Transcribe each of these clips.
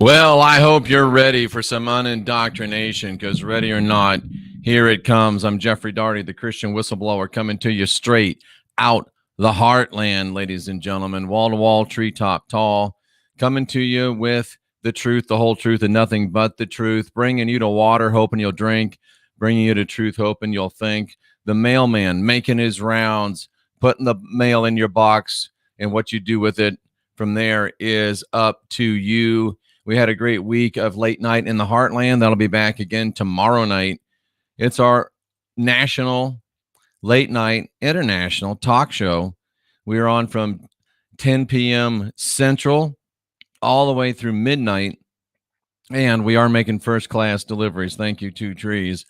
Well, I hope you're ready for some unindoctrination, because ready or not, here it comes. I'm Jeffrey Daugherty, the Christian Whistleblower, coming to you straight out the heartland, ladies and gentlemen, wall-to-wall, treetop tall, coming to you with the truth, the whole truth, and nothing but the truth, bringing you to water, hoping you'll drink, bringing you to truth, hoping you'll think. The mailman making his rounds, putting the mail in your box, and what you do with it from there is up to you. We had a great week of late night in the heartland. That'll be back again tomorrow night. It's our national late night international talk show. We are on from 10 p.m. Central all the way through midnight, and we are making first class deliveries. Thank you, Two Trees.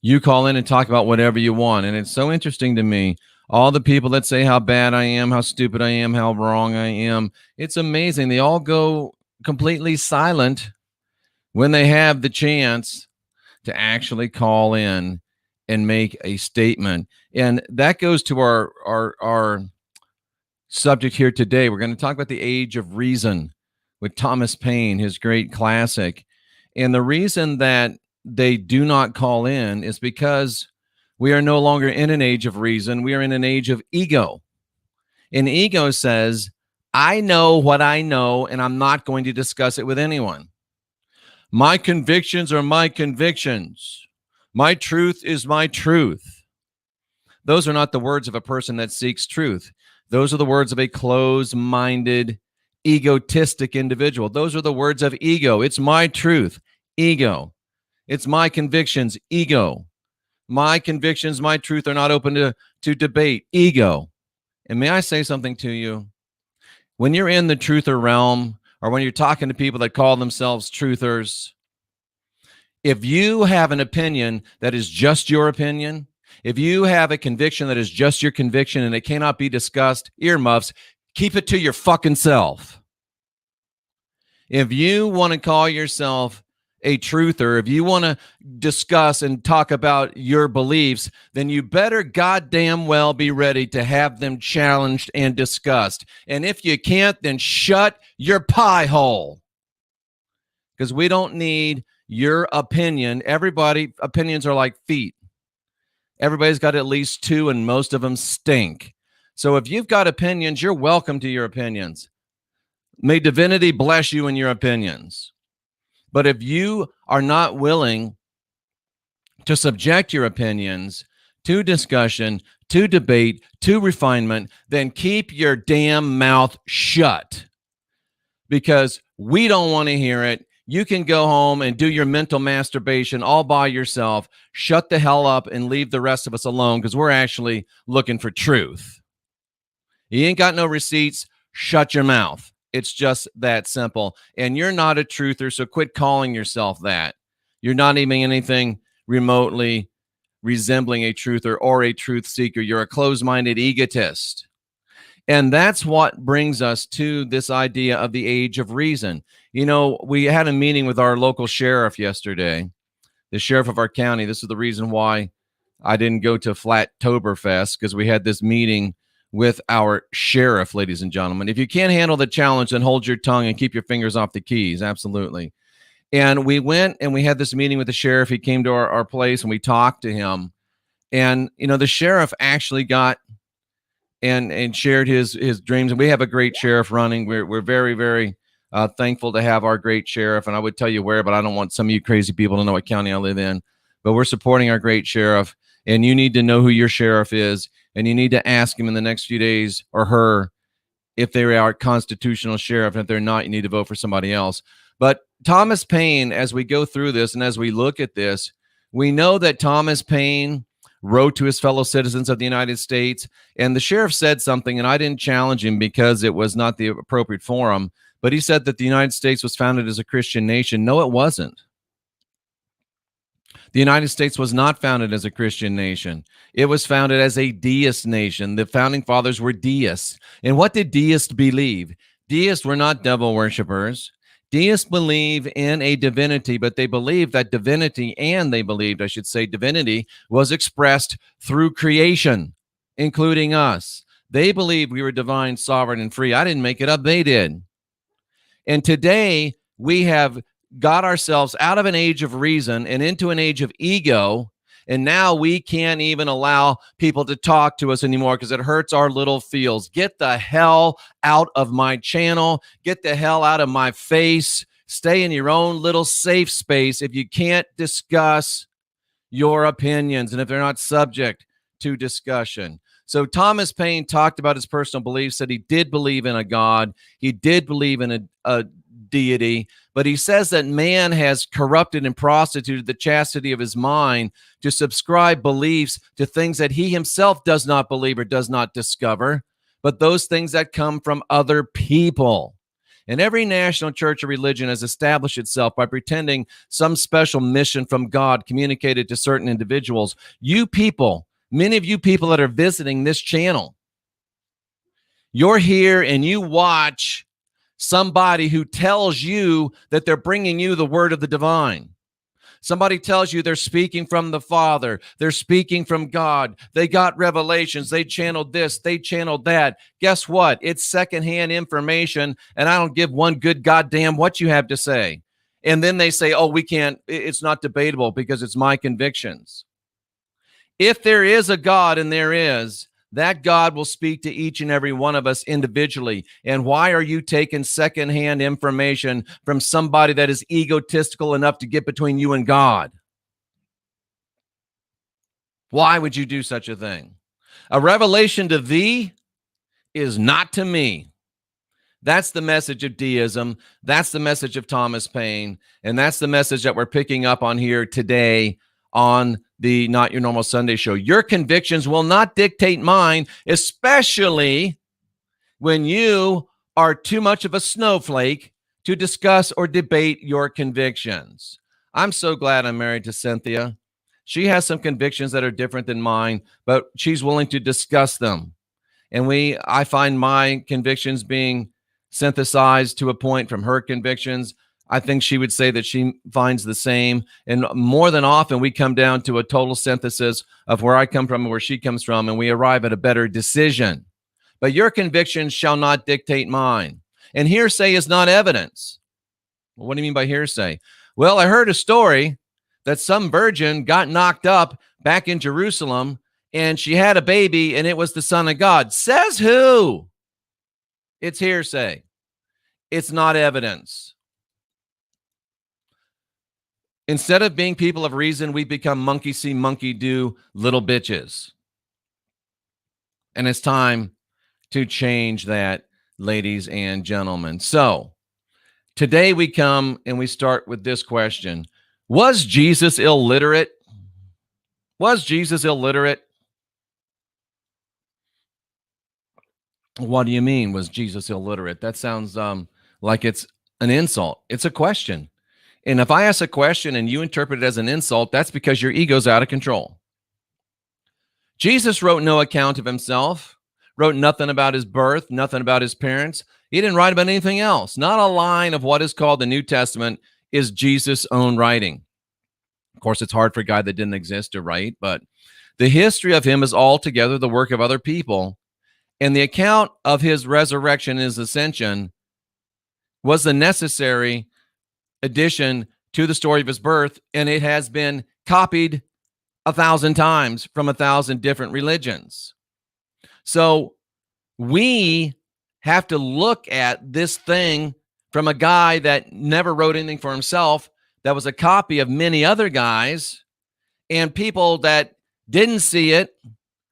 You call in and talk about whatever you want, and it's so interesting to me. All the people that say how bad I am, how stupid I am, how wrong I am, it's amazing. They all go completely silent when they have the chance to actually call in and make a statement. And that goes to our subject here today. We're going to talk about the age of reason with Thomas Paine, his great classic. And the reason that they do not call in is because we are no longer in an age of reason. We are in an age of ego. And ego says, I know what I know, and I'm not going to discuss it with anyone. My convictions are my convictions. My truth is my truth. Those are not the words of a person that seeks truth. Those are the words of a closed-minded, egotistic individual. Those are the words of ego. It's my truth, ego. It's my convictions, ego. My convictions, my truth are not open to debate, ego. And may I say something to you? When you're in the truther realm, or when you're talking to people that call themselves truthers, if you have an opinion that is just your opinion, if you have a conviction that is just your conviction and it cannot be discussed, earmuffs, keep it to your fucking self. If you want to call yourself a truther, if you want to discuss and talk about your beliefs, then you better goddamn well be ready to have them challenged and discussed. And if you can't, then shut your pie hole. Because we don't need your opinion. Everybody, opinions are like feet. Everybody's got at least two, and most of them stink. So if you've got opinions, you're welcome to your opinions. May divinity bless you in your opinions. But if you are not willing to subject your opinions to discussion, to debate, to refinement, then keep your damn mouth shut, because we don't want to hear it. You can go home and do your mental masturbation all by yourself. Shut the hell up and leave the rest of us alone, because we're actually looking for truth. You ain't got no receipts. Shut your mouth. It's just that simple. And you're not a truther, so quit calling yourself that. You're not even anything remotely resembling a truther or a truth seeker. You're a closed-minded egotist. And that's what brings us to this idea of the age of reason. You know, we had a meeting with our local sheriff yesterday, the sheriff of our county. This is the reason why I didn't go to Flattoberfest, because we had this meeting with our sheriff, ladies and gentlemen. If you can't handle the challenge, then hold your tongue and keep your fingers off the keys. Absolutely. And we went and we had this meeting with the sheriff. He came to our place and we talked to him. And, you know, the sheriff actually got and shared his dreams. And we have a great sheriff running. We're very, very thankful to have our great sheriff. And I would tell you where, but I don't want some of you crazy people to know what county I live in. But we're supporting our great sheriff. And you need to know who your sheriff is. And you need to ask him in the next few days, or her, if they are a constitutional sheriff. And if they're not, you need to vote for somebody else. But Thomas Paine, as we go through this and as we look at this, we know that Thomas Paine wrote to his fellow citizens of the United States. And the sheriff said something, and I didn't challenge him because it was not the appropriate forum. But he said that the United States was founded as a Christian nation. No, it wasn't. The United States was not founded as a Christian nation. It was founded as a deist nation. The founding fathers were deists. And what did deists believe? Deists were not devil worshipers. Deists believe in a divinity, but they believe that divinity, and they believed, I should say, divinity was expressed through creation, including us. They believed we were divine, sovereign, and free. I didn't make it up. They did. And today, we have got ourselves out of an age of reason and into an age of ego. And now we can't even allow people to talk to us anymore because it hurts our little feels. Get the hell out of my channel. Get the hell out of my face. Stay in your own little safe space if you can't discuss your opinions and if they're not subject to discussion. So Thomas Paine talked about his personal beliefs, said he did believe in a God. He did believe in a deity, but he says that man has corrupted and prostituted the chastity of his mind to subscribe beliefs to things that he himself does not believe or does not discover, but those things that come from other people. And every national church or religion has established itself by pretending some special mission from God communicated to certain individuals. You people, many of you people that are visiting this channel, you're here and you watch somebody who tells you that they're bringing you the word of the divine. Somebody tells you they're speaking from the Father. They're speaking from God. They got revelations. They channeled this. They channeled that. Guess what? It's secondhand information, and I don't give one good goddamn what you have to say. And then they say, oh, we can't, it's not debatable because it's my convictions. If there is a God, and there is, that God will speak to each and every one of us individually. And why are you taking secondhand information from somebody that is egotistical enough to get between you and God? Why would you do such a thing? A revelation to thee is not to me. That's the message of deism. That's the message of Thomas Paine. And that's the message that we're picking up on here today on the Not Your Normal Sunday Show. Your convictions will not dictate mine, especially when you are too much of a snowflake to discuss or debate your convictions. I'm so glad I'm married to Cynthia. She has some convictions that are different than mine, but she's willing to discuss them. And I find my convictions being synthesized to a point from her convictions. I think she would say that she finds the same. And more than often, we come down to a total synthesis of where I come from and where she comes from, and we arrive at a better decision. But your convictions shall not dictate mine. And hearsay is not evidence. Well, what do you mean by hearsay? Well, I heard a story that some virgin got knocked up back in Jerusalem, and she had a baby, and it was the Son of God. Says who? It's hearsay. It's not evidence. Instead of being people of reason, we become monkey see, monkey do little bitches. And it's time to change that, ladies and gentlemen. So today we come and we start with this question. Was Jesus illiterate? Was Jesus illiterate? What do you mean, was Jesus illiterate? That sounds like it's an insult. It's a question. And if I ask a question and you interpret it as an insult, that's because your ego's out of control. Jesus wrote no account of himself, wrote nothing about his birth, nothing about his parents. He didn't write about anything else. Not a line of what is called the New Testament is Jesus' own writing. Of course, it's hard for a guy that didn't exist to write, but the history of him is altogether the work of other people. And the account of his resurrection and his ascension was the necessary addition to the story of his birth, and it has been copied 1,000 times from 1,000 different religions. So we have to look at this thing from a guy that never wrote anything for himself, that was a copy of many other guys, and people that didn't see it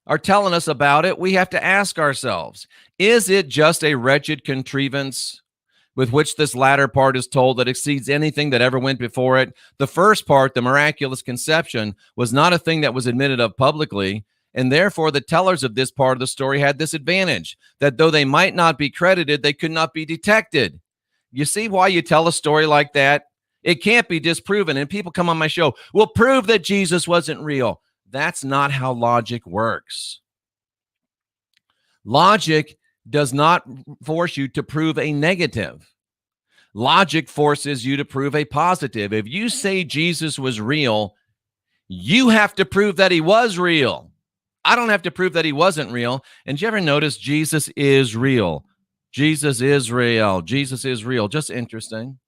are telling us about it. We have to ask ourselves, is it just a wretched contrivance with which this latter part is told that exceeds anything that ever went before it? The first part, the miraculous conception, was not a thing that was admitted of publicly, and therefore the tellers of this part of the story had this advantage, that though they might not be credited, they could not be detected. You see why you tell a story like that? It can't be disproven. And people come on my show, will prove that Jesus wasn't real. That's not how logic works. Logic does not force you to prove a negative. Logic forces you to prove a positive. If you say Jesus was real, you have to prove that he was real. I don't have to prove that he wasn't real. And did you ever notice Jesus is real? Jesus is real. Jesus is real. Just interesting.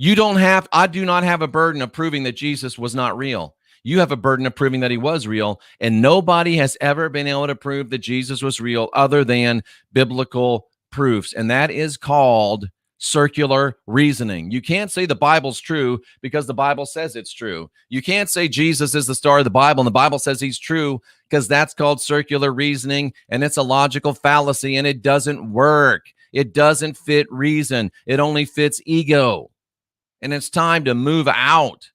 I do not have a burden of proving that Jesus was not real. You have a burden of proving that he was real, and nobody has ever been able to prove that Jesus was real other than biblical proofs, and that is called circular reasoning. You can't say the Bible's true because the Bible says it's true. You can't say Jesus is the star of the Bible and the Bible says he's true, because that's called circular reasoning, and it's a logical fallacy, and it doesn't work. It doesn't fit reason. It only fits ego. And it's time to move out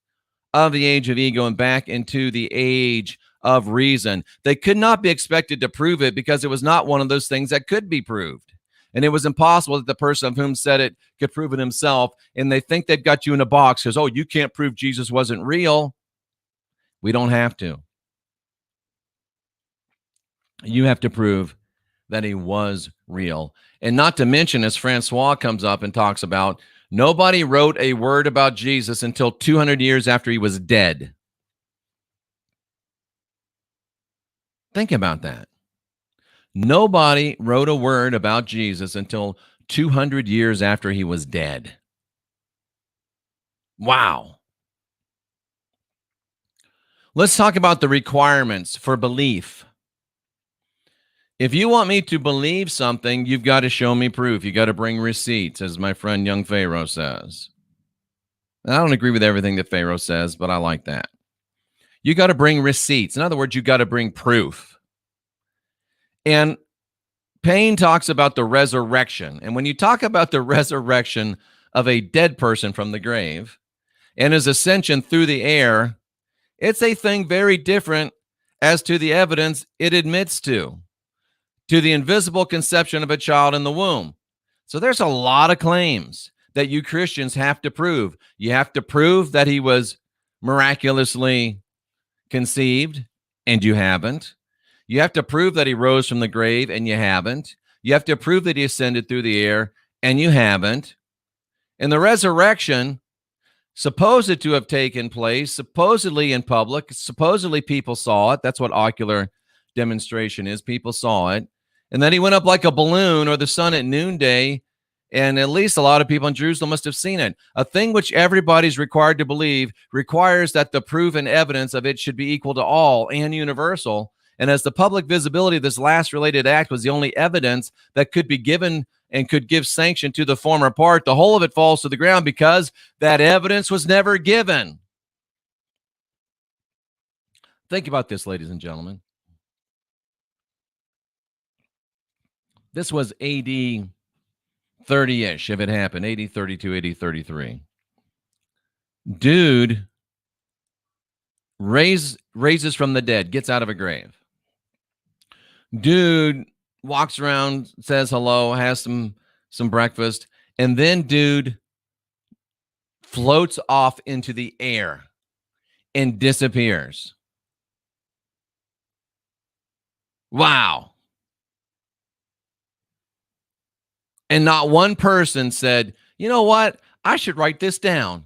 of the age of ego and back into the age of reason. They could not be expected to prove it because it was not one of those things that could be proved. And it was impossible that the person of whom said it could prove it himself. And they think they've got you in a box because, oh, you can't prove Jesus wasn't real. We don't have to. You have to prove that he was real. And not to mention, as Francois comes up and talks about, nobody wrote a word about Jesus until 200 years after he was dead. Think about that. Nobody wrote a word about Jesus until 200 years after he was dead. Wow. Let's talk about the requirements for belief. If you want me to believe something, you've got to show me proof. You got to bring receipts, as my friend young Pharaoh says. And I don't agree with everything that Pharaoh says, but I like that. You got to bring receipts. In other words, you got to bring proof. And Paine talks about the resurrection. And when you talk about the resurrection of a dead person from the grave and his ascension through the air, it's a thing very different as to the evidence it admits to the invisible conception of a child in the womb. So there's a lot of claims that you Christians have to prove. You have to prove that he was miraculously conceived, and you haven't. You have to prove that he rose from the grave, and you haven't. You have to prove that he ascended through the air, and you haven't. And the resurrection, supposed to have taken place, supposedly in public, supposedly people saw it. That's what ocular demonstration is. People saw it. And then he went up like a balloon or the sun at noonday, and at least a lot of people in Jerusalem must have seen it. A thing which everybody's required to believe requires that the proof and evidence of it should be equal to all and universal. And as the public visibility of this last related act was the only evidence that could be given and could give sanction to the former part, the whole of it falls to the ground because that evidence was never given. Think about this, ladies and gentlemen. This was AD 30-ish, if it happened, AD 32, AD 33. Dude raises from the dead, gets out of a grave. Dude walks around, says hello, has some breakfast, and then dude floats off into the air and disappears. Wow. And not one person said, you know what? I should write this down.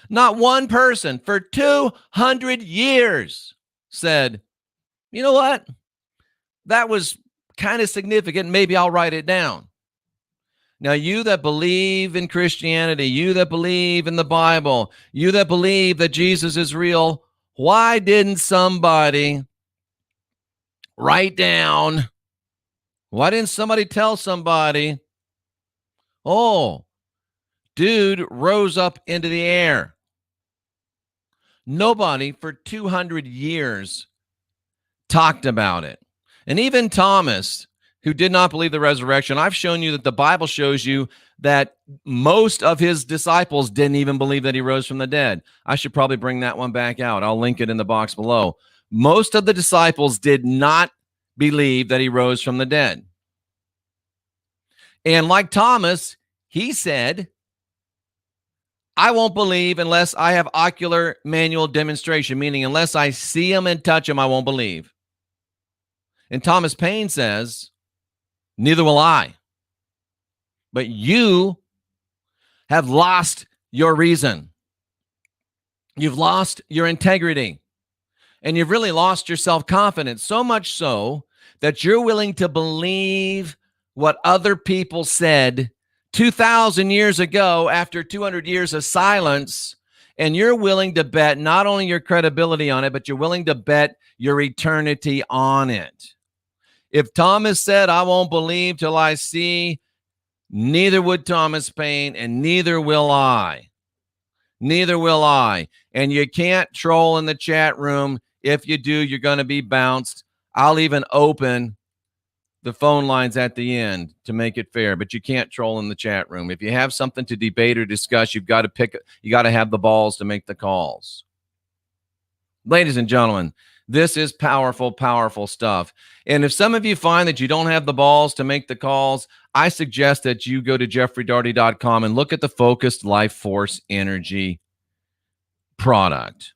Not one person for 200 years said, you know what? That was kind of significant. Maybe I'll write it down. Now, you that believe in Christianity, you that believe in the Bible, you that believe that Jesus is real, why didn't somebody write down? Why didn't somebody tell somebody, oh, dude rose up into the air? Nobody for 200 years talked about it. And even Thomas, who did not believe the resurrection, I've shown you that the Bible shows you that most of his disciples didn't even believe that he rose from the dead. I should probably bring that one back out. I'll link it in the box below. Most of the disciples did not believe that he rose from the dead. And like Thomas, he said, I won't believe unless I have ocular manual demonstration, meaning unless I see him and touch him, I won't believe. And Thomas Paine says, neither will I. But you have lost your reason. You've lost your integrity. And you've really lost your self-confidence, so much so that you're willing to believe what other people said 2,000 years ago, after 200 years of silence, and you're willing to bet not only your credibility on it, but you're willing to bet your eternity on it. If Thomas said, I won't believe till I see, neither would Thomas Paine, and neither will I. Neither will I. And you can't troll in the chat room. If you do, you're going to be bounced. I'll even open the phone lines at the end to make it fair, but you can't troll in the chat room. If you have something to debate or discuss, you got to have the balls to make the calls. Ladies and gentlemen, this is powerful, powerful stuff. And if some of you find that you don't have the balls to make the calls, I suggest that you go to jeffreydaugherty.com and look at the Focused Life Force Energy product.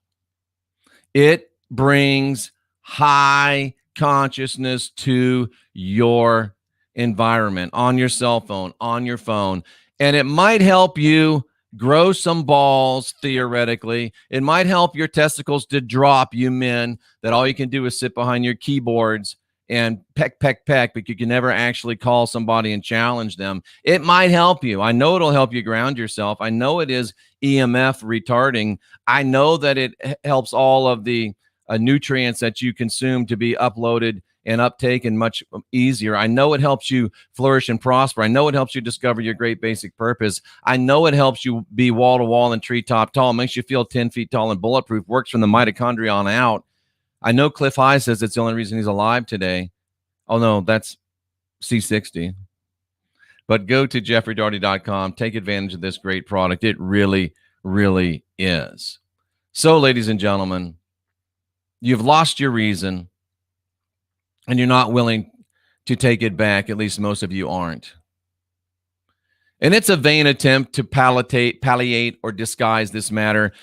It brings high consciousness to your environment, on your cell phone, on your phone, and it might help you grow some balls. Theoretically, it might help your testicles to drop, you men that all you can do is sit behind your keyboards and peck, but you can never actually call somebody and challenge them. It might help you. I know it'll help you ground yourself. I know it is EMF retarding. I know that it helps all of the nutrients that you consume to be uploaded and uptaken much easier. I know it helps you flourish and prosper. I know it helps you discover your great basic purpose. I know it helps you be wall to wall and treetop tall. It makes you feel 10 feet tall and bulletproof. Works from the mitochondria on out. I know Cliff High says it's the only reason he's alive today. Oh, no, that's C60. But go to jeffreydaugherty.com. Take advantage of this great product. It really, really is. So, ladies and gentlemen, you've lost your reason, and you're not willing to take it back. At least most of you aren't. And it's a vain attempt to palliate or disguise this matter.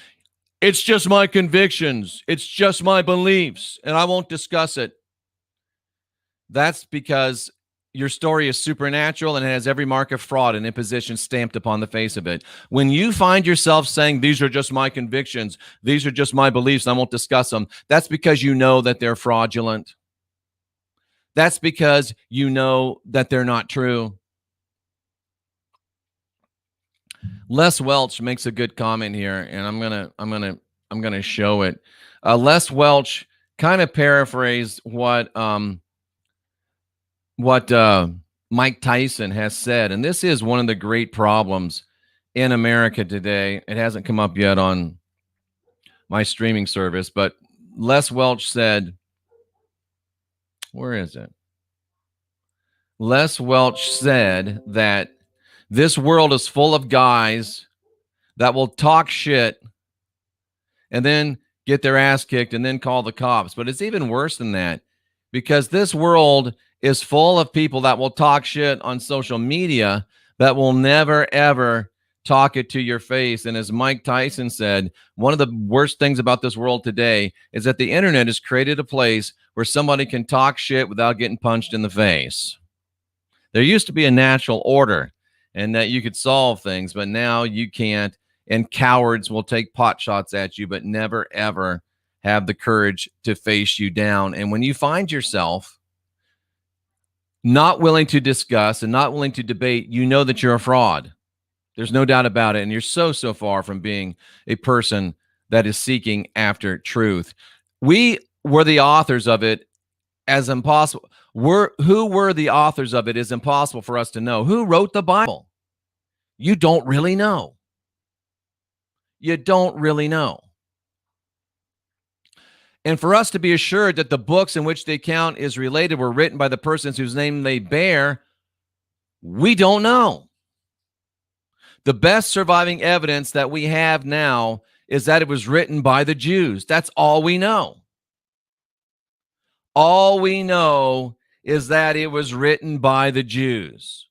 It's just my convictions. It's just my beliefs, and I won't discuss it. That's because your story is supernatural and it has every mark of fraud and imposition stamped upon the face of it. When you find yourself saying, these are just my convictions, these are just my beliefs, and I won't discuss them, that's because you know that they're fraudulent. That's because you know that they're not true. Les Welch makes a good comment here, and I'm gonna show it. Les Welch kind of paraphrased what Mike Tyson has said, and this is one of the great problems in America today. It hasn't come up yet on my streaming service, but Les Welch said, where is it? Les Welch said that this world is full of guys that will talk shit and then get their ass kicked and then call the cops. But it's even worse than that, because this world is full of people that will talk shit on social media that will never, ever talk it to your face. And as Mike Tyson said, one of the worst things about this world today is that the internet has created a place where somebody can talk shit without getting punched in the face. There used to be a natural order and that you could solve things, but now you can't. And cowards will take pot shots at you, but never, ever have the courage to face you down. And when you find yourself not willing to discuss and not willing to debate, you know that you're a fraud. There's no doubt about it. And you're so far from being a person that is seeking after truth. We were the authors of it as impossible. Who were the authors of it is impossible for us to know. Who wrote the Bible? You don't really know. You don't really know. And for us to be assured that the books in which the account is related were written by the persons whose name they bear, we don't know. The best surviving evidence that we have now is that it was written by the Jews. That's all we know. All we know is that it was written by the Jews.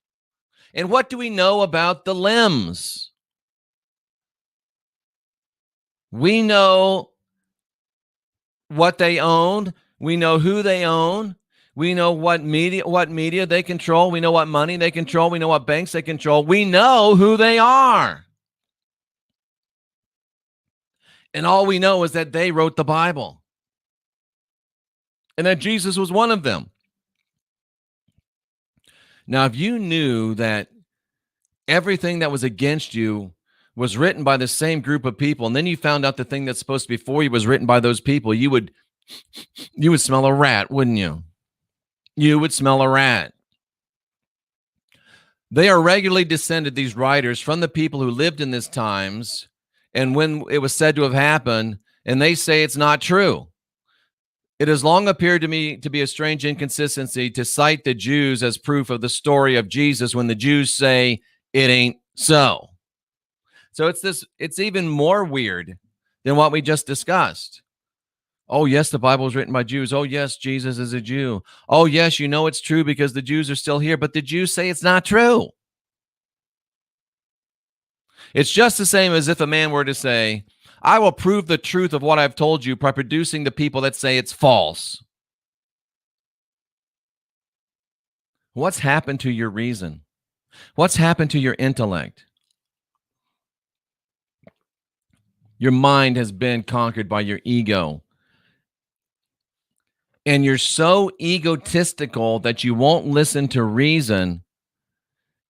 And what do we know about the limbs? We know what they owned. We know who they own. We know what media they control. We know what money they control. We know what banks they control. We know who they are. And all we know is that they wrote the Bible. And that Jesus was one of them. Now, if you knew that everything that was against you was written by the same group of people, and then you found out the thing that's supposed to be for you was written by those people, you would smell a rat, wouldn't you? You would smell a rat. They are regularly descended, these writers, from the people who lived in these times, and when it was said to have happened, and they say it's not true. It has long appeared to me to be a strange inconsistency to cite the Jews as proof of the story of Jesus when the Jews say it ain't so. So it's even more weird than what we just discussed. Oh, yes, the Bible was written by Jews. Oh, yes, Jesus is a Jew. Oh, yes, you know it's true because the Jews are still here, but the Jews say it's not true. It's just the same as if a man were to say, I will prove the truth of what I've told you by producing the people that say it's false. What's happened to your reason? What's happened to your intellect? Your mind has been conquered by your ego. And you're so egotistical that you won't listen to reason.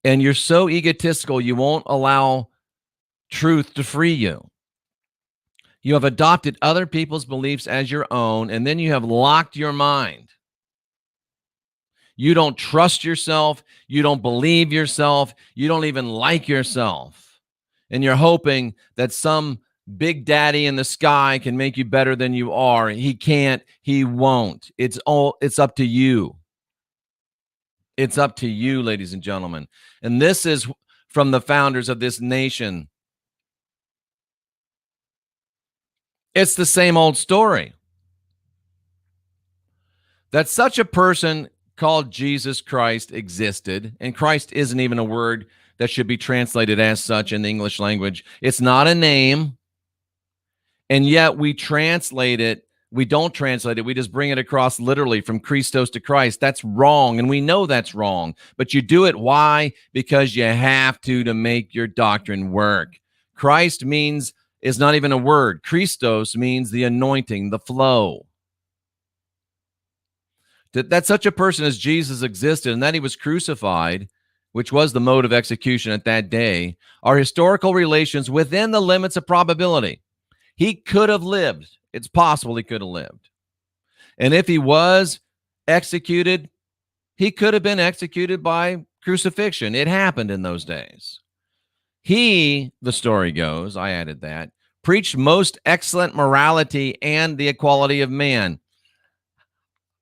And you're so egotistical, you won't allow truth to free you. You have adopted other people's beliefs as your own, and then you have locked your mind. You don't trust yourself. You don't believe yourself. You don't even like yourself. And you're hoping that some big daddy in the sky can make you better than you are. He can't. He won't. It's up to you. It's up to you, ladies and gentlemen. And this is from the founders of this nation. It's the same old story. That such a person called Jesus Christ existed, and Christ isn't even a word that should be translated as such in the English language. It's not a name, and yet we translate it. We don't translate it. We just bring it across literally from Christos to Christ. That's wrong, and we know that's wrong, but you do it. Why? Because you have to make your doctrine work. Christ is not even a word. Christos means the anointing, the flow. That such a person as Jesus existed and that he was crucified, which was the mode of execution at that day, are historical relations within the limits of probability. He could have lived. It's possible he could have lived. And if he was executed, he could have been executed by crucifixion. It happened in those days. He, the story goes, I added that, preached most excellent morality and the equality of man.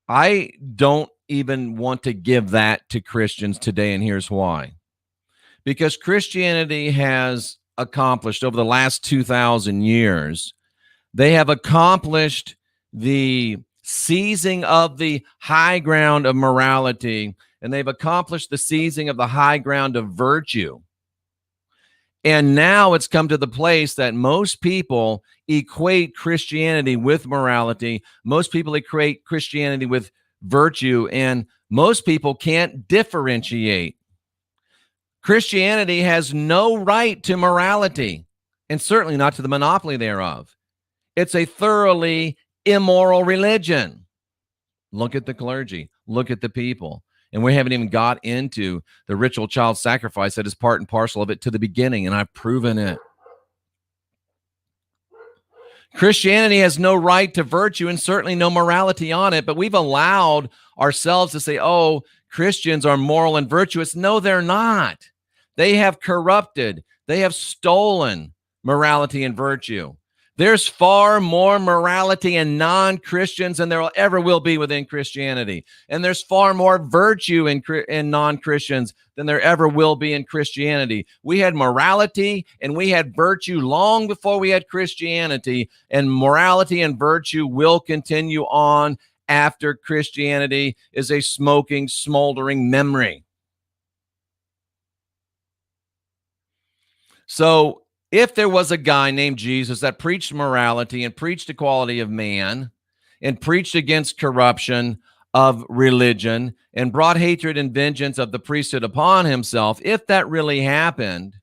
I don't even want to give that to Christians today, and here's why. Because Christianity has accomplished over the last 2,000 years, they have accomplished the seizing of the high ground of morality, and they've accomplished the seizing of the high ground of virtue. And now it's come to the place that most people equate Christianity with morality. Most people equate Christianity with virtue, and most people can't differentiate. Christianity has no right to morality, and certainly not to the monopoly thereof. It's a thoroughly immoral religion. Look at the clergy. Look at the people. And we haven't even got into the ritual child sacrifice that is part and parcel of it to the beginning, and I've proven it. Christianity has no right to virtue and certainly no morality on it, but we've allowed ourselves to say, oh, Christians are moral and virtuous. No, they're not. They have corrupted. They have stolen morality and virtue. There's far more morality in non-Christians than there ever will be within Christianity. And there's far more virtue in non-Christians than there ever will be in Christianity. We had morality and we had virtue long before we had Christianity, and morality and virtue will continue on after Christianity is a smoking, smoldering memory. So if there was a guy named Jesus that preached morality and preached equality of man and preached against corruption of religion and brought hatred and vengeance of the priesthood upon himself, if that really happened,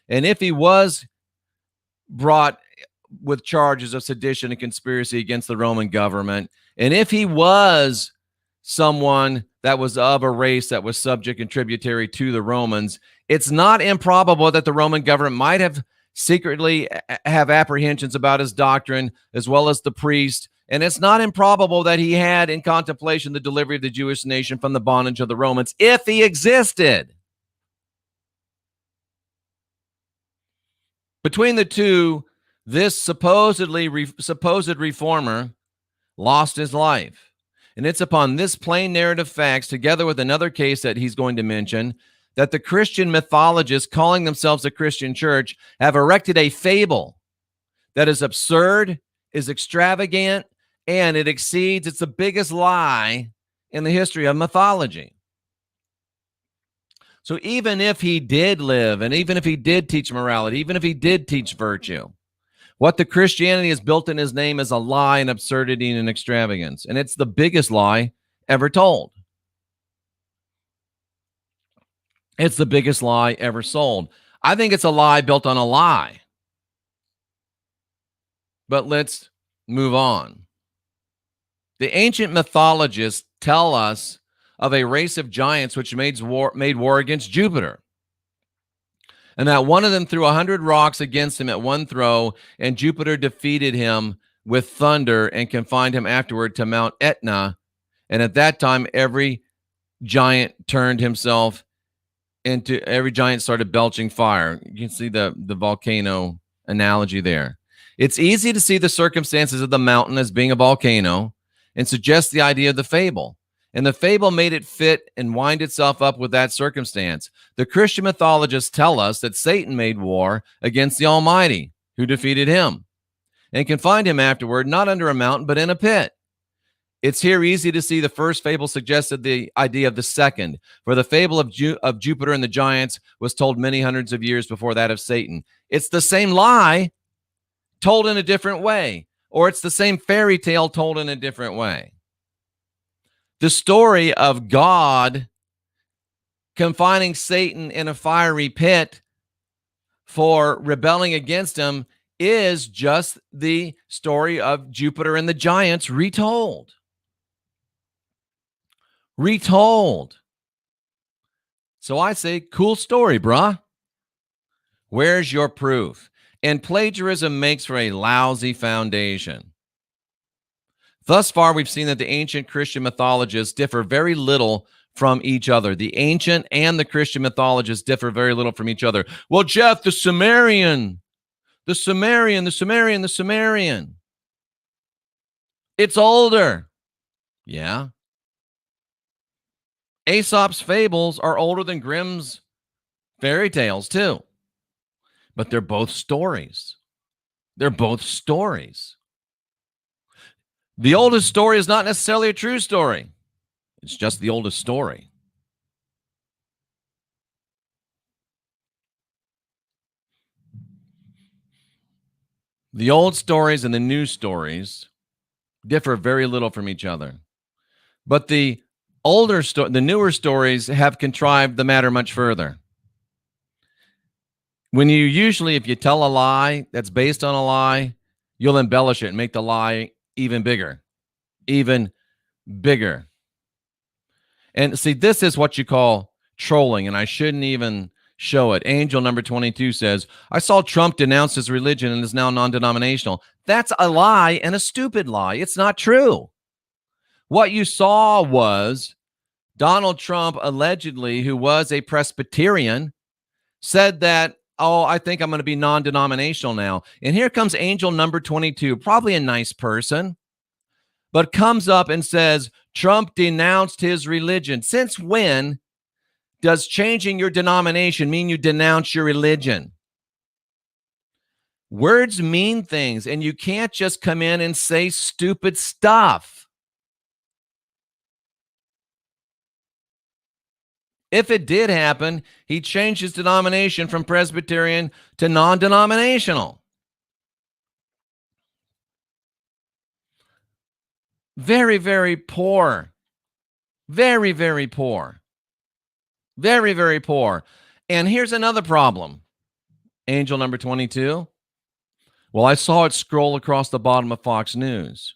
and if he was brought with charges of sedition and conspiracy against the Roman government, and if he was someone that was of a race that was subject and tributary to the Romans. It's not improbable that the Roman government might have secretly have apprehensions about his doctrine, as well as the priest. And it's not improbable that he had in contemplation the delivery of the Jewish nation from the bondage of the Romans, if he existed. Between the two, this supposed reformer lost his life. And it's upon this plain narrative facts, together with another case that he's going to mention, that the Christian mythologists calling themselves a Christian church have erected a fable that is absurd, is extravagant, and it's the biggest lie in the history of mythology. So even if he did live, and even if he did teach morality, even if he did teach virtue, what the Christianity has built in his name is a lie and absurdity and extravagance. And it's the biggest lie ever told. It's the biggest lie ever sold. I think it's a lie built on a lie. But let's move on. The ancient mythologists tell us of a race of giants which made war against Jupiter, and that one of them threw 100 rocks against him at one throw, and Jupiter defeated him with thunder and confined him afterward to Mount Etna. And at that time, every giant started belching fire. You can see the volcano analogy there. It's easy to see the circumstances of the mountain as being a volcano and suggest the idea of the fable. And the fable made it fit and wind itself up with that circumstance. The Christian mythologists tell us that Satan made war against the Almighty, who defeated him, and confined him afterward, not under a mountain, but in a pit. It's here easy to see the first fable suggested the idea of the second, for the fable of Jupiter and the giants was told many hundreds of years before that of Satan. It's the same lie told in a different way, or it's the same fairy tale told in a different way. The story of God confining Satan in a fiery pit for rebelling against him is just the story of Jupiter and the giants retold. So I say, cool story, brah. Where's your proof? And plagiarism makes for a lousy foundation. Thus far, we've seen that the ancient Christian mythologists differ very little from each other. The ancient and the Christian mythologists differ very little from each other. Well, Jeff, the Sumerian. It's older. Yeah. Aesop's fables are older than Grimm's fairy tales, too. But they're both stories. The oldest story is not necessarily a true story. It's just the oldest story. The old stories and the new stories differ very little from each other. But the newer stories have contrived the matter much further. If you tell a lie that's based on a lie, you'll embellish it and make the lie even bigger. And see, this is what you call trolling, and I shouldn't even show it. Angel number 22 says, I saw Trump denounce his religion and is now non-denominational. That's a lie, and a stupid lie. It's not true. What you saw was Donald Trump, allegedly, who was a Presbyterian, said that, I think I'm going to be non-denominational now. And here comes Angel number 22, probably a nice person, but comes up and says, Trump denounced his religion. Since when does changing your denomination mean you denounce your religion? Words mean things, and you can't just come in and say stupid stuff. If it did happen, he changed his denomination from Presbyterian to non-denominational. Very, very poor. Very, very poor. Very, very poor. And here's another problem. Angel number 22. Well, I saw it scroll across the bottom of Fox News.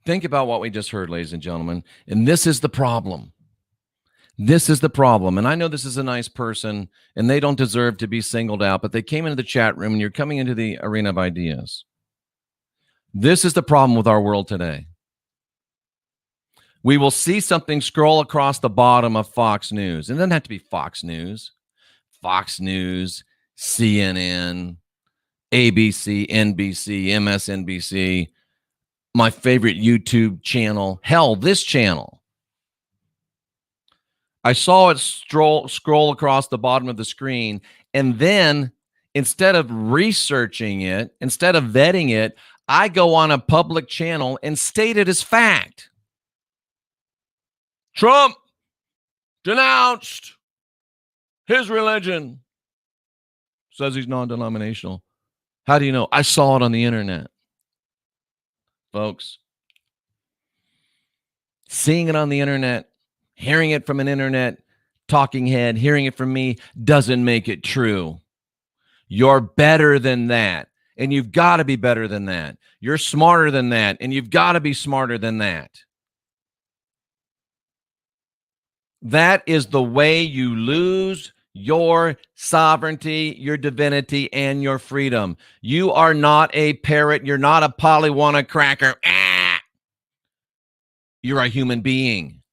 Think about what we just heard, ladies and gentlemen. And this is the problem. This is the problem. And I know this is a nice person and they don't deserve to be singled out, but they came into the chat room and you're coming into the arena of ideas. This is the problem with our world today. We will see something scroll across the bottom of Fox News. It doesn't have to be Fox News, CNN, ABC, NBC, MSNBC, my favorite YouTube channel, hell, this channel. I saw it scroll across the bottom of the screen, and then instead of researching it, instead of vetting it, I go on a public channel and state it as fact. Trump denounced his religion. Says he's non-denominational. How do you know? I saw it on the internet. Folks, seeing it on the internet, hearing it from an internet talking head, hearing it from me doesn't make it true. You're better than that, and you've got to be better than that. You're smarter than that, and you've got to be smarter than that. That is the way you lose your sovereignty, your divinity, and your freedom. You are not a parrot. You're not a polywana cracker. You're a human being.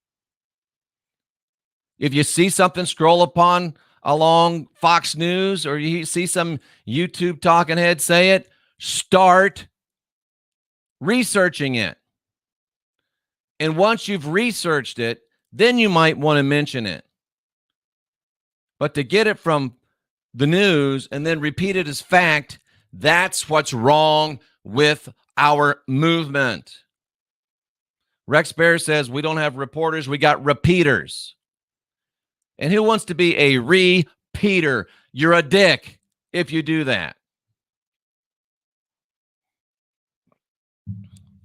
If you see something scroll upon along Fox News or you see some YouTube talking head say it, start researching it. And once you've researched it, then you might want to mention it. But to get it from the news and then repeat it as fact, that's what's wrong with our movement. Rex Bear says we don't have reporters, we got repeaters. And who wants to be a repeater? You're a dick if you do that.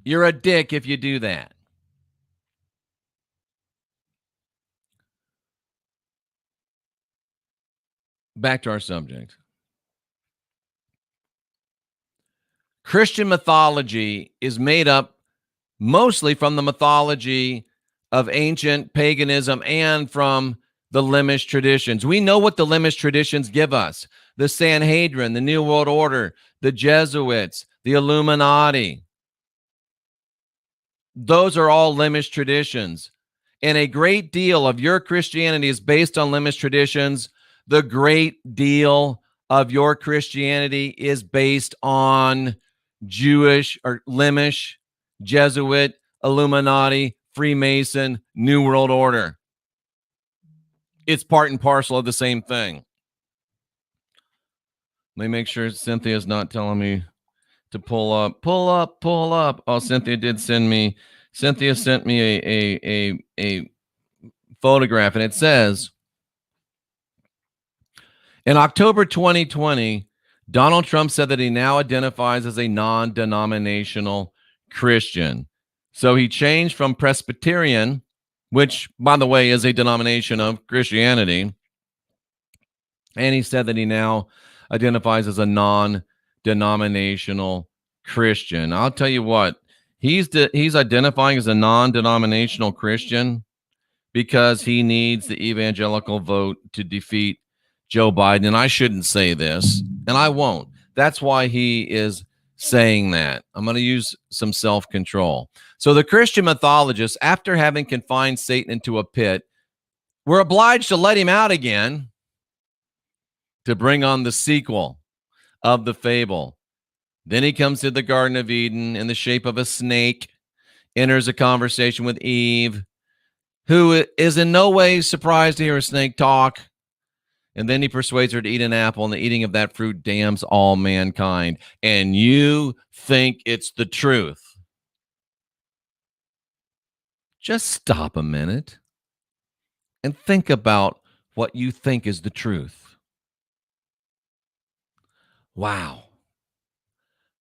You're a dick if you do that. Back to our subject. Christian mythology is made up mostly from the mythology of ancient paganism and from the Lemish traditions. We know what the Lemish traditions give us. The Sanhedrin, the New World Order, the Jesuits, the Illuminati. Those are all Lemish traditions. And a great deal of your Christianity is based on Lemish traditions. The great deal of your Christianity is based on Jewish or Lemish, Jesuit, Illuminati, Freemason, New World Order. It's part and parcel of the same thing. Let me make sure Cynthia's not telling me to pull up. Oh, Cynthia sent me a photograph, and it says, in October 2020, Donald Trump said that he now identifies as a non-denominational Christian. So he changed from Presbyterian, which, by the way, is a denomination of Christianity, and he said that he now identifies as a non-denominational Christian. I'll tell you what, he's identifying as a non-denominational Christian because he needs the evangelical vote to defeat Joe Biden. And I shouldn't say this, and I won't. That's why he is saying that. I'm going to use some self-control. So the Christian mythologists, after having confined Satan into a pit, were obliged to let him out again to bring on the sequel of the fable. Then he comes to the Garden of Eden in the shape of a snake, enters a conversation with Eve, who is in no way surprised to hear a snake talk. And then he persuades her to eat an apple, and the eating of that fruit damns all mankind. And you think it's the truth. Just stop a minute and think about what you think is the truth. Wow.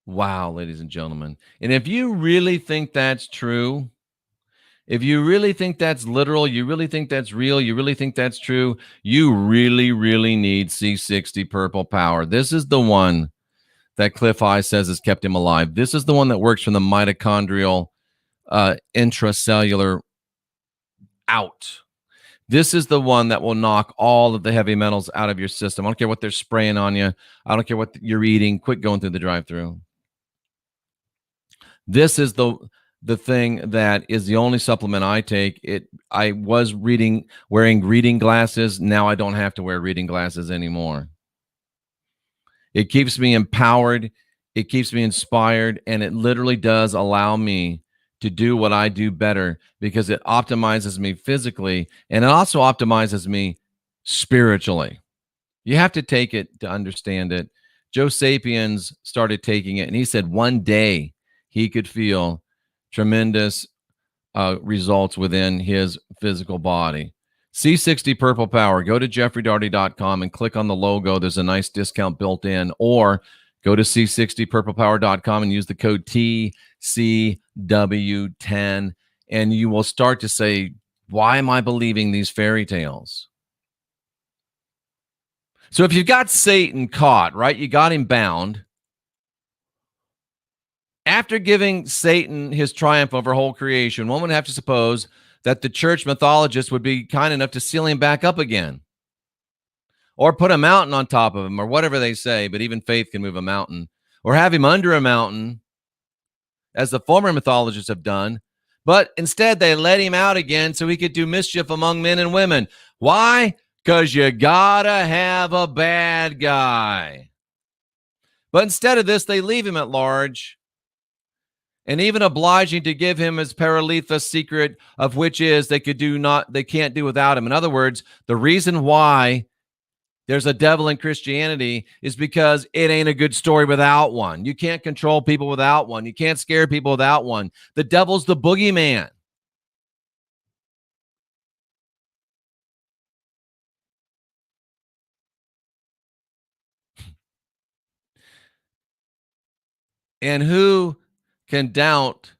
Wow, ladies and gentlemen. And if you really think that's true, if you really think that's literal, you really think that's real, you really think that's true, you really, really need C60 Purple Power. This is the one that Cliff High says has kept him alive. This is the one that works from the mitochondrial intracellular out. This is the one that will knock all of the heavy metals out of your system. I don't care what they're spraying on you. I don't care what you're eating. Quit going through the drive-through. This is the thing that is the only supplement I take. I was wearing reading glasses. Now I don't have to wear reading glasses anymore. It keeps me empowered. It keeps me inspired, and it literally does allow me to do what I do better because it optimizes me physically and it also optimizes me spiritually. You have to take it to understand it. Joe Sapiens started taking it, and he said one day he could feel tremendous results within his physical body. C60 Purple Power. Go to jeffreydaugherty.com and click on the logo. There's a nice discount built in. Or go to c60purplepower.com and use the code TCW10, and you will start to say, why am I believing these fairy tales? So if you've got Satan caught, right, you got him bound. After giving Satan his triumph over whole creation, one would have to suppose that the church mythologists would be kind enough to seal him back up again, or put a mountain on top of him, or whatever they say, but even faith can move a mountain, or have him under a mountain, as the former mythologists have done. But instead, they let him out again so he could do mischief among men and women. Why? Because you gotta have a bad guy. But instead of this, they leave him at large, and even obliging to give him his Paralitha secret, of which is they can't do without him. In other words, the reason why there's a devil in Christianity is because it ain't a good story without one. You can't control people without one. You can't scare people without one. The devil's the boogeyman. And who can doubt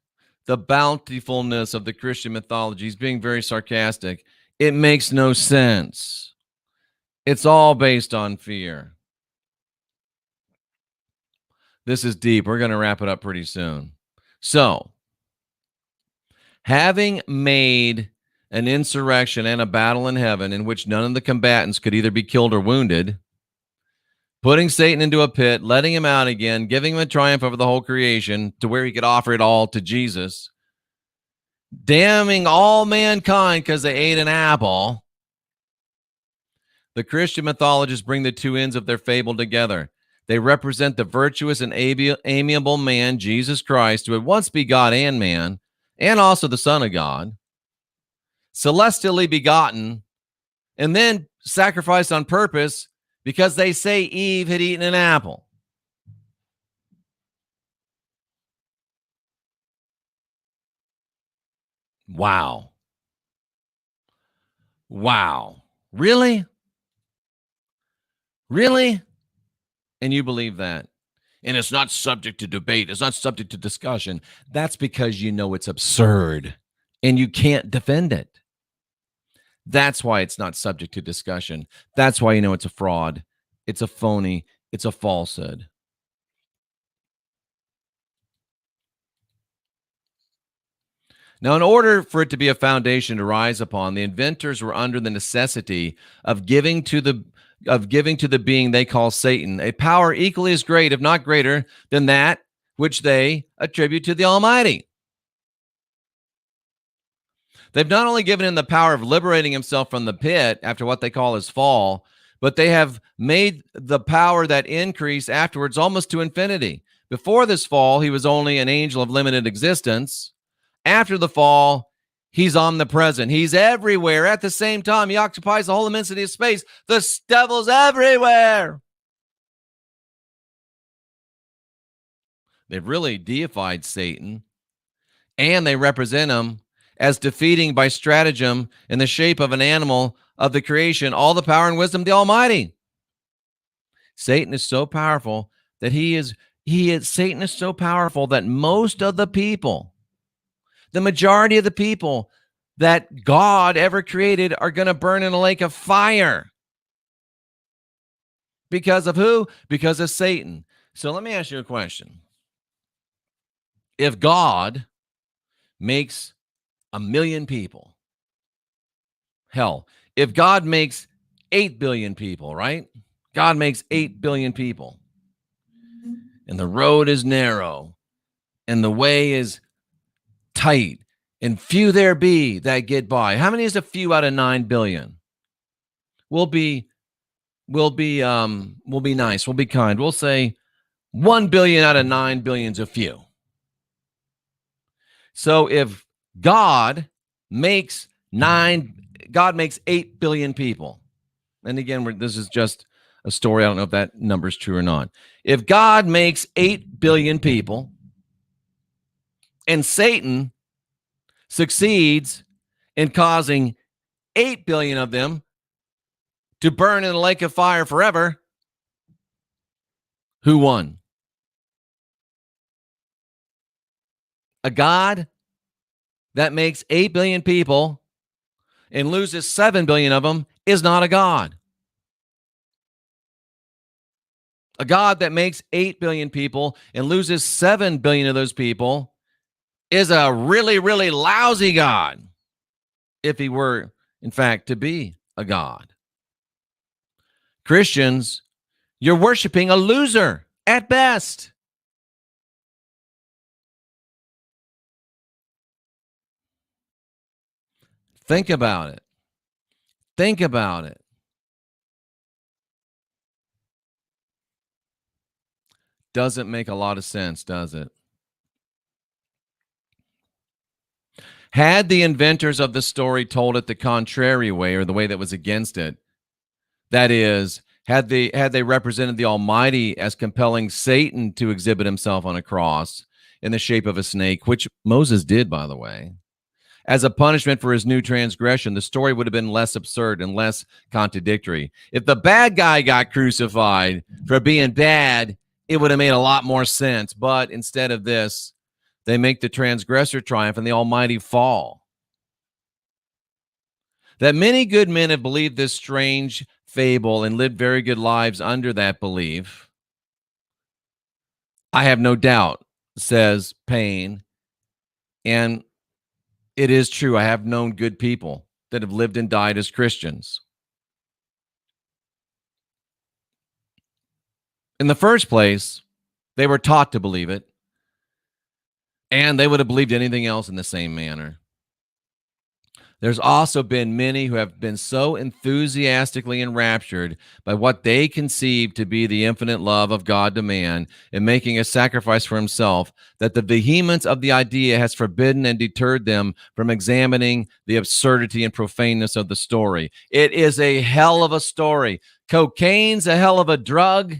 the bountifulness of the Christian mythology? He's being very sarcastic. It makes no sense. It's all based on fear. This is deep. We're going to wrap it up pretty soon. So, having made an insurrection and a battle in heaven in which none of the combatants could either be killed or wounded, putting Satan into a pit, letting him out again, giving him a triumph over the whole creation to where he could offer it all to Jesus, damning all mankind because they ate an apple, the Christian mythologists bring the two ends of their fable together. They represent the virtuous and amiable man, Jesus Christ, who had once be God and man, and also the Son of God, celestially begotten, and then sacrificed on purpose because they say Eve had eaten an apple. Wow. Wow. Really? Really? And you believe that? And it's not subject to debate. It's not subject to discussion. That's because you know it's absurd and you can't defend it. That's why it's not subject to discussion. That's why you know it's a fraud. It's a phony. It's a falsehood. Now, in order for it to be a foundation to rise upon, the inventors were under the necessity of giving to the being they call Satan a power equally as great, if not greater, than that which they attribute to the Almighty. They've not only given him the power of liberating himself from the pit after what they call his fall, but they have made the power that increase afterwards almost to infinity. Before this fall, he was only an angel of limited existence. After the fall, he's omnipresent. He's everywhere at the same time. He occupies the whole immensity of space. The devil's everywhere. They've really deified Satan, and they represent him as defeating by stratagem in the shape of an animal of the creation all the power and wisdom of the Almighty. Satan is so powerful that Satan is so powerful that most of the people, the majority of the people that God ever created, are going to burn in a lake of fire. Because of who? Because of Satan. So let me ask you a question. If God makes 1,000,000 people, hell, if God makes 8 billion people, right? God makes 8 billion people, and the road is narrow, and the way is tight, and few there be that get by. How many is a few out of 9 billion? We'll be nice. We'll be kind. We'll say 1 billion out of 9 billion is a few. So if God makes 8 billion people, and again, this is just a story. I don't know if that number is true or not. If God makes 8 billion people and Satan succeeds in causing 8 billion of them to burn in a lake of fire forever, who won? A God that makes 8 billion people and loses 7 billion of them is not a God. A God that makes 8 billion people and loses 7 billion of those people is a really, really lousy God, if he were, in fact, to be a God. Christians, you're worshiping a loser at best. Think about it. Think about it. Doesn't make a lot of sense, does it? Had the inventors of the story told it the contrary way, or the way that was against it, that is, had they represented the Almighty as compelling Satan to exhibit himself on a cross in the shape of a snake, which Moses did, by the way, as a punishment for his new transgression, the story would have been less absurd and less contradictory. If the bad guy got crucified for being bad, it would have made a lot more sense. But instead of this, they make the transgressor triumph and the Almighty fall. That many good men have believed this strange fable and lived very good lives under that belief, I have no doubt, says Paine. And it is true. I have known good people that have lived and died as Christians. In the first place, they were taught to believe it, and they would have believed anything else in the same manner. There's also been many who have been so enthusiastically enraptured by what they conceive to be the infinite love of God to man in making a sacrifice for himself that the vehemence of the idea has forbidden and deterred them from examining the absurdity and profaneness of the story. It is a hell of a story. Cocaine's a hell of a drug,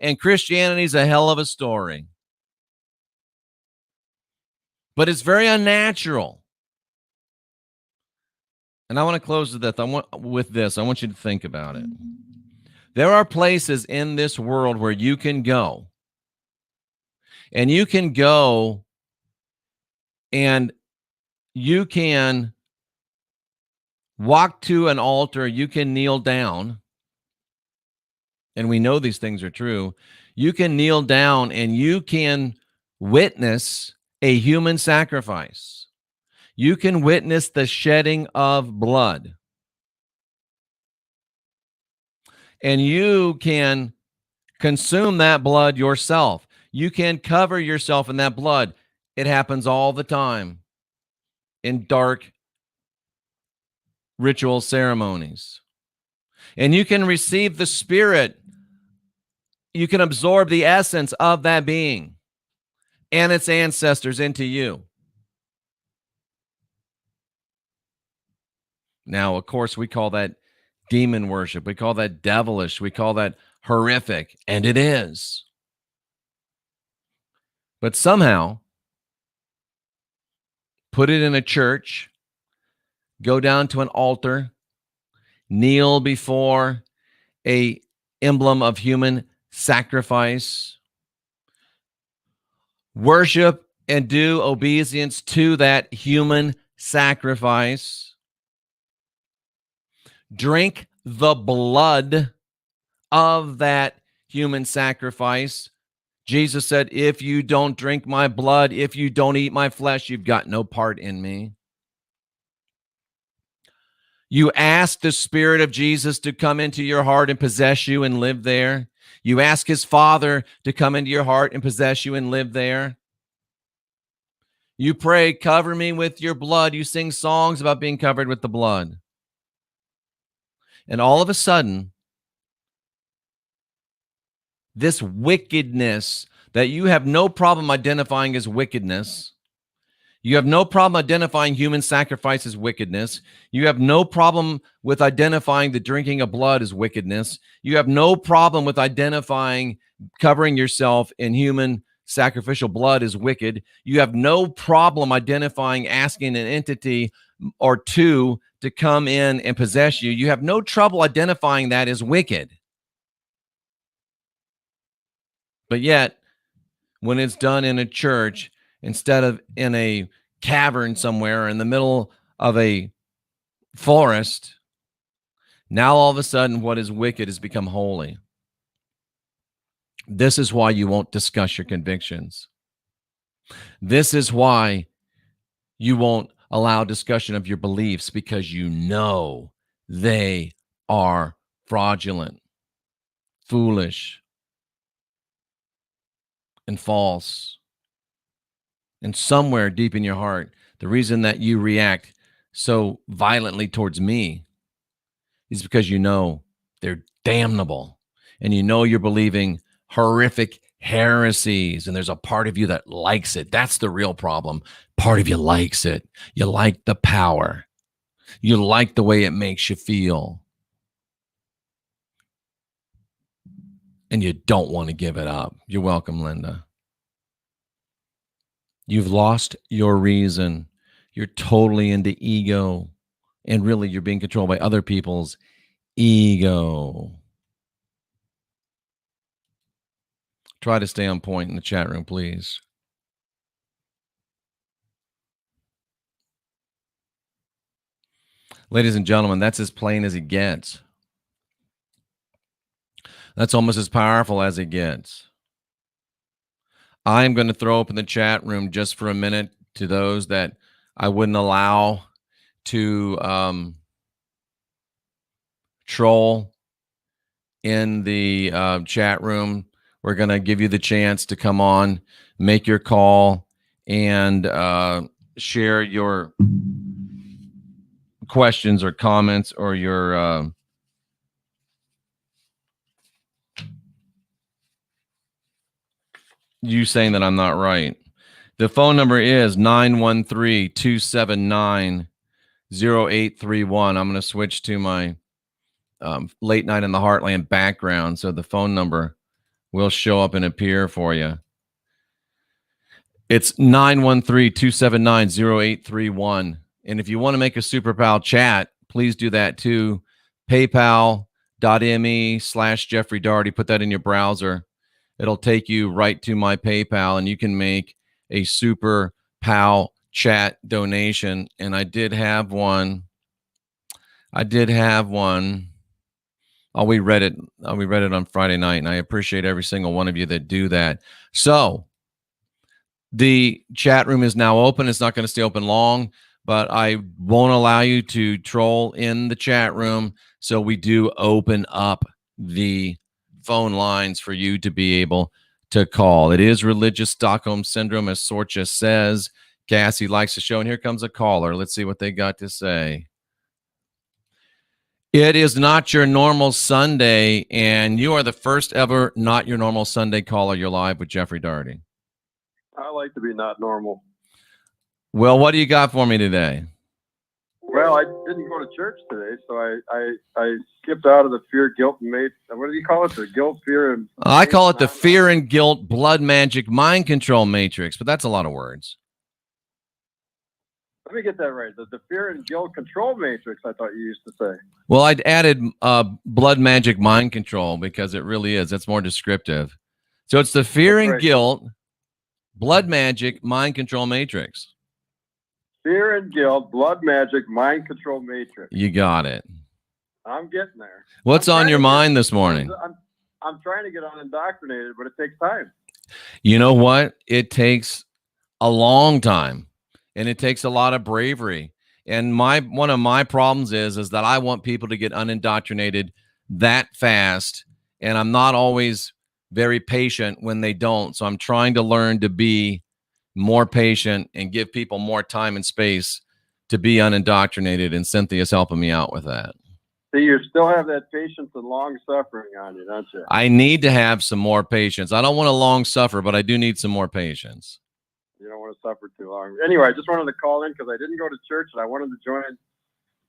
and Christianity's a hell of a story. But it's very unnatural. And I want to close with this. I want you to think about it. There are places in this world where you can go. And you can go and you can walk to an altar. You can kneel down. And we know these things are true. You can kneel down and you can witness a human sacrifice. You can witness the shedding of blood. And you can consume that blood yourself. You can cover yourself in that blood. It happens all the time in dark ritual ceremonies. And you can receive the spirit. You can absorb the essence of that being and its ancestors into you. Now, of course, we call that demon worship. We call that devilish. We call that horrific, and it is. But somehow, put it in a church, go down to an altar, kneel before a emblem of human sacrifice, worship and do obeisance to that human sacrifice, drink the blood of that human sacrifice, Jesus said, if you don't drink my blood, if you don't eat my flesh, you've got no part in me. You ask the Spirit of Jesus to come into your heart and possess you and live there. You ask his Father to come into your heart and possess you and live there. You pray, cover me with your blood. You sing songs about being covered with the blood. And all of a sudden, this wickedness that you have no problem identifying as wickedness, you have no problem identifying human sacrifice as wickedness. You have no problem with identifying the drinking of blood as wickedness. You have no problem with identifying covering yourself in human sacrificial blood as wicked. You have no problem identifying asking an entity or two to come in and possess you. You have no trouble identifying that as wicked. But yet, when it's done in a church, instead of in a cavern somewhere in the middle of a forest, now all of a sudden what is wicked has become holy. This is why you won't discuss your convictions. This is why you won't allow discussion of your beliefs, because you know they are fraudulent, foolish, and false. And somewhere deep in your heart, the reason that you react so violently towards me is because you know they're damnable. And you know you're believing horrific heresies. And there's a part of you that likes it. That's the real problem. Part of you likes it. You like the power. You like the way it makes you feel. And you don't want to give it up. You're welcome, Linda. You've lost your reason. You're totally into ego. And really, you're being controlled by other people's ego. Try to stay on point in the chat room, please. Ladies and gentlemen, that's as plain as it gets. That's almost as powerful as it gets. I'm going to throw open the chat room just for a minute to those that I wouldn't allow to troll in the chat room. We're going to give you the chance to come on, make your call, and share your questions or comments or your you saying that I'm not right. The phone number is 913-279-0831. I'm going to switch to my late night in the Heartland background, so the phone number will show up and appear for you. It's 913-279-0831. And if you want to make a Super Pal chat, please do that too. PayPal.me/Jeffrey Daugherty. Put that in your browser. It'll take you right to my PayPal, and you can make a Super Pal chat donation. And I did have one. We read it on Friday night, and I appreciate every single one of you that do that. So the chat room is now open. It's not going to stay open long, but I won't allow you to troll in the chat room. So we do open up the phone lines for you to be able to call. It is religious Stockholm syndrome, as Sorcha says. Cassie likes the show, and here comes a caller. Let's see what they got to say. It is not your normal Sunday, and you are the first ever not your normal Sunday caller. You're live with Jeffrey Daugherty. I like to be not normal. Well, what do you got for me today? Well, I didn't go to church today, so I skipped out of the fear, guilt, and what do you call it? The guilt, fear, and... I call it the fear and guilt blood magic mind control matrix, but that's a lot of words. Let me get that right. The fear and guilt control matrix, I thought you used to say. Well, I'd added blood magic mind control because it really is. That's more descriptive. So it's the fear and guilt blood magic mind control matrix. Fear and guilt blood magic mind control matrix. You got it. I'm getting there. What's on your mind this morning? I'm trying to get unindoctrinated, but it takes time. You know what? It takes a long time, and it takes a lot of bravery. And one of my problems is that I want people to get unindoctrinated that fast, and I'm not always very patient when they don't. So I'm trying to learn to be more patient and give people more time and space to be unindoctrinated, and Cynthia's helping me out with that. So you still have that patience and long suffering on you, don't you? I need to have some more patience. I don't want to long suffer, but I do need some more patience. You don't want to suffer too long. Anyway, I just wanted to call in because I didn't go to church and I wanted to join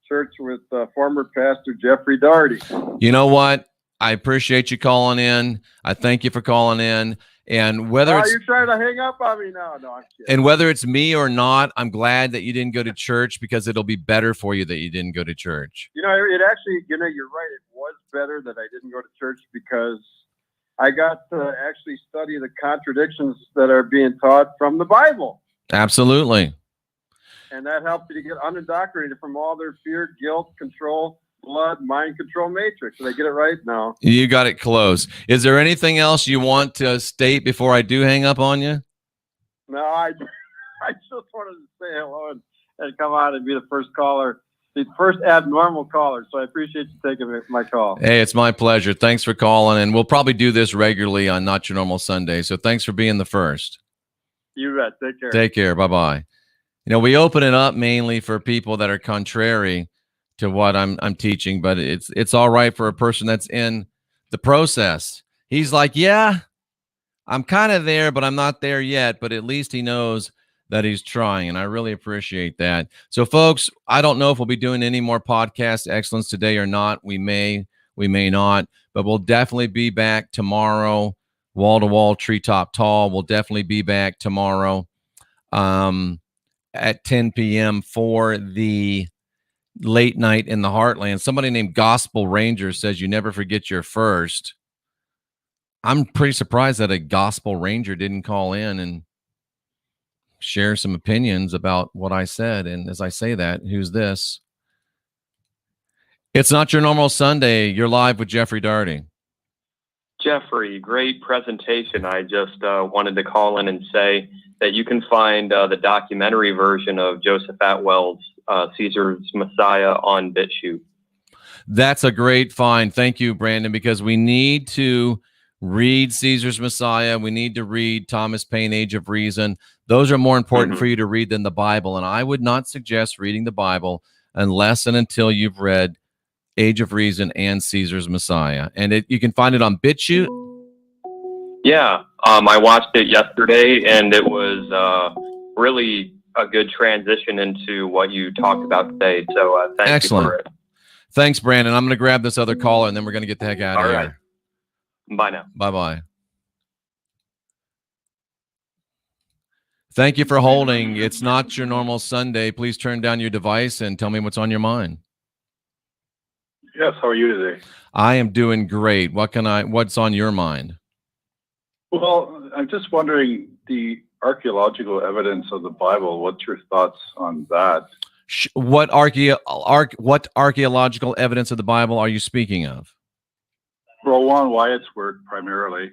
church with former pastor Jeffrey Daugherty. You know what? I appreciate you calling in. I thank you for calling in. And whether it's, you're trying to hang up on me now. No, I'm kidding. And whether it's me or not, I'm glad that you didn't go to church, because it'll be better for you that you didn't go to church. You know, it actually, you're right. It was better that I didn't go to church, because I got to actually study the contradictions that are being taught from the Bible. Absolutely. And that helped me to get unindoctrinated from all their fear, guilt, control, blood, mind control matrix. Did I get it right? No. You got it close. Is there anything else you want to state before I do hang up on you? No, I just wanted to say hello and come on and be the first caller, the first abnormal caller. So I appreciate you taking my call. Hey, it's my pleasure. Thanks for calling. And we'll probably do this regularly on Not Your Normal Sunday. So thanks for being the first. You bet. Take care. Take care. Bye-bye. You know, we open it up mainly for people that are contrary to what I'm teaching, but it's all right for a person that's in the process. He's like, yeah, I'm kind of there, but I'm not there yet. But at least he knows that he's trying, and I really appreciate that. So, folks, I don't know if we'll be doing any more podcast excellence today or not. We may not, but we'll definitely be back tomorrow. Wall to wall, treetop tall. We'll definitely be back tomorrow at 10 p.m. for the late night in the heartland. Somebody named Gospel Ranger says you never forget your first. I'm pretty surprised that a Gospel Ranger didn't call in and share some opinions about what I said. And as I say that, who's this? It's Not Your Normal Sunday. You're live with Jeffrey Daugherty. Jeffrey, great presentation. I just wanted to call in and say that you can find the documentary version of Joseph Atwell's Caesar's Messiah on BitChute. That's a great find. Thank you, Brandon, because we need to read Caesar's Messiah. We need to read Thomas Paine, Age of Reason. Those are more important for you to read than the Bible. And I would not suggest reading the Bible unless and until you've read Age of Reason and Caesar's Messiah. And you can find it on BitChute. Yeah, I watched it yesterday, and it was really a good transition into what you talked about today. So thank you for it. Thanks, Brandon. I'm going to grab this other caller, and then we're going to get the heck out of here. Right. Bye now. Bye-bye. Thank you for holding. It's Not Your Normal Sunday. Please turn down your device and tell me what's on your mind. Yes, how are you today? I am doing great. What's on your mind? Well, I'm just wondering, the archaeological evidence of the Bible, what's your thoughts on that? What archaeological evidence of the Bible are you speaking of? Well, Ron Wyatt's work primarily.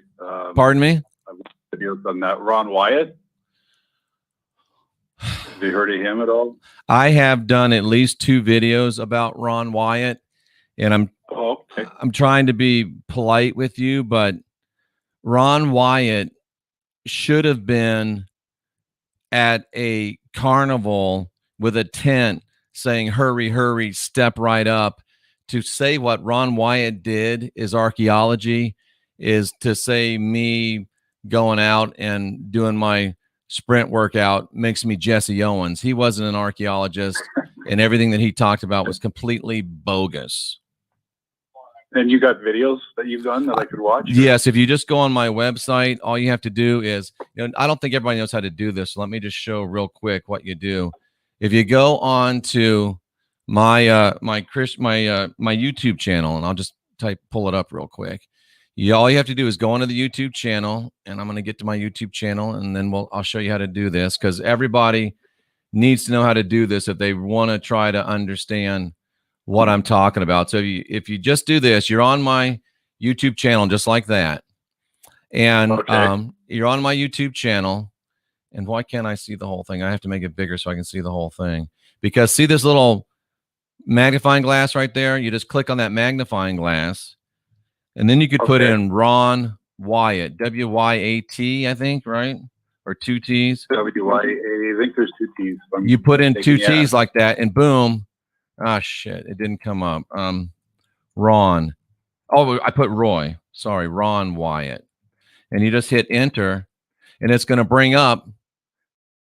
Pardon me? Videos on that. Ron Wyatt? Have you heard of him at all? I have done at least 2 videos about Ron Wyatt, and I'm trying to be polite with you, but Ron Wyatt should have been at a carnival with a tent saying, hurry, hurry, step right up. To say what Ron Wyatt did is archaeology, is to say me going out and doing my sprint workout makes me Jesse Owens. He wasn't an archaeologist, and everything that he talked about was completely bogus. And you got videos that you've done that I could watch? Yes, if you just go on my website, all you have to do is, I don't think everybody knows how to do this. So let me just show real quick what you do. If you go on to my my YouTube channel, and I'll just pull it up real quick. All you have to do is go onto the YouTube channel, and I'm going to get to my YouTube channel, and then I'll show you how to do this, because everybody needs to know how to do this if they want to try to understand what I'm talking about. So if you just do this, you're on my YouTube channel just like that, And Okay. you're on my YouTube channel. And why can't I see the whole thing? I have to make it bigger so I can see the whole thing. Because see this little magnifying glass right there? You just click on that magnifying glass. And then you could put Okay. in Ron Wyatt, W-Y-A-T, I think, right? Or 2 T's. W-Y-A, I think there's 2 T's. You put in 2 Yeah. T's like that, and boom. Ah, shit. It didn't come up. Ron. Oh, I put Roy. Sorry, Ron Wyatt. And you just hit enter, and it's going to bring up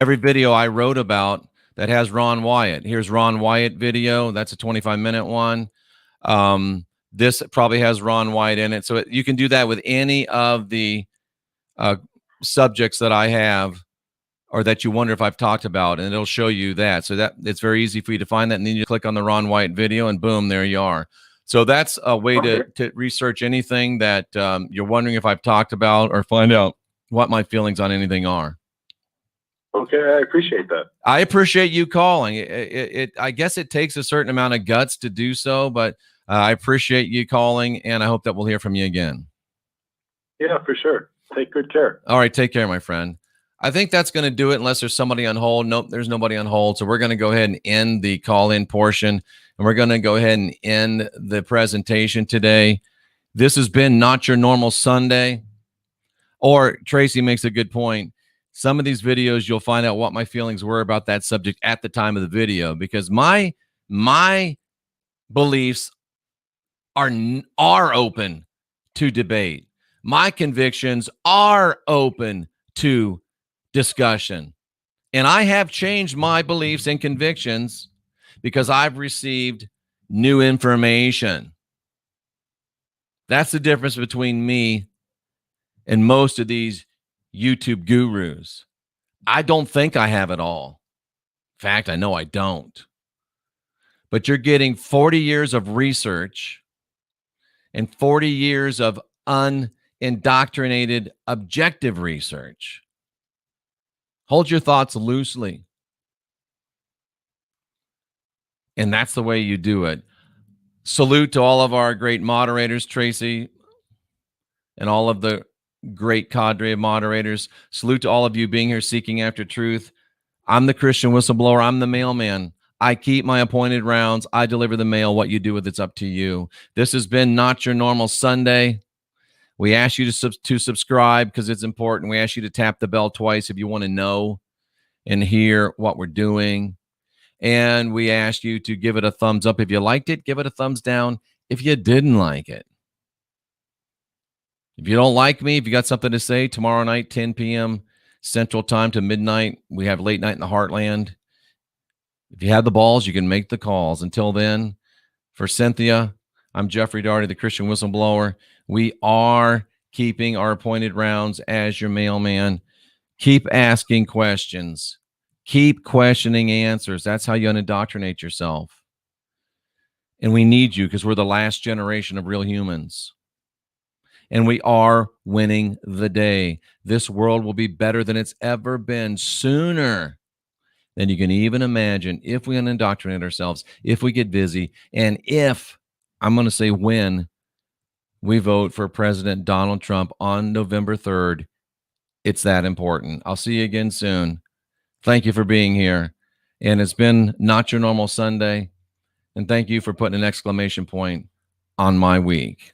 every video I wrote about that has Ron Wyatt. Here's Ron Wyatt video. That's a 25-minute one. This probably has Ron Wyatt in it. So you can do that with any of the subjects that I have or that you wonder if I've talked about, and it'll show you that. So that it's very easy for you to find that, and then you click on the Ron Wyatt video, and boom, there you are. So that's a way to research anything that you're wondering if I've talked about, or find out what my feelings on anything are. Okay, I appreciate that. I appreciate you calling. I guess it takes a certain amount of guts to do so, but I appreciate you calling, and I hope that we'll hear from you again. Yeah, for sure. Take good care. All right, take care, my friend. I think that's going to do it unless there's somebody on hold. Nope, there's nobody on hold. So we're going to go ahead and end the call-in portion, and we're going to go ahead and end the presentation today. This has been Not Your Normal Sunday. Or Tracy makes a good point. Some of these videos, you'll find out what my feelings were about that subject at the time of the video, because my beliefs are open to debate. My convictions are open to discussion. And I have changed my beliefs and convictions because I've received new information. That's the difference between me and most of these YouTube gurus. I don't think I have it all. In fact, I know I don't. But you're getting 40 years of research and 40 years of unindoctrinated objective research. Hold your thoughts loosely. And that's the way you do it. Salute to all of our great moderators, Tracy, and all of the great cadre of moderators. Salute to all of you being here seeking after truth. I'm the Christian Whistleblower. I'm the mailman. I keep my appointed rounds. I deliver the mail. What you do with it's up to you. This has been Not Your Normal Sunday. We ask you to subscribe because it's important. We ask you to tap the bell twice if you want to know and hear what we're doing. And we ask you to give it a thumbs up if you liked it. Give it a thumbs down if you didn't like it. If you don't like me, if you got something to say, tomorrow night, 10 p.m. Central Time to midnight, we have Late Night in the Heartland. If you have the balls, you can make the calls. Until then, for Cynthia, I'm Jeffrey Daugherty, the Christian Whistleblower. We are keeping our appointed rounds as your mailman. Keep asking questions. Keep questioning answers. That's how you unindoctrinate yourself. And we need you because we're the last generation of real humans. And we are winning the day. This world will be better than it's ever been, sooner than you can even imagine, if we unindoctrinate ourselves, if we get busy, and if, I'm going to say when, we vote for President Donald Trump on November 3rd. It's that important. I'll see you again soon. Thank you for being here. And it's been Not Your Normal Sunday. And thank you for putting an exclamation point on my week.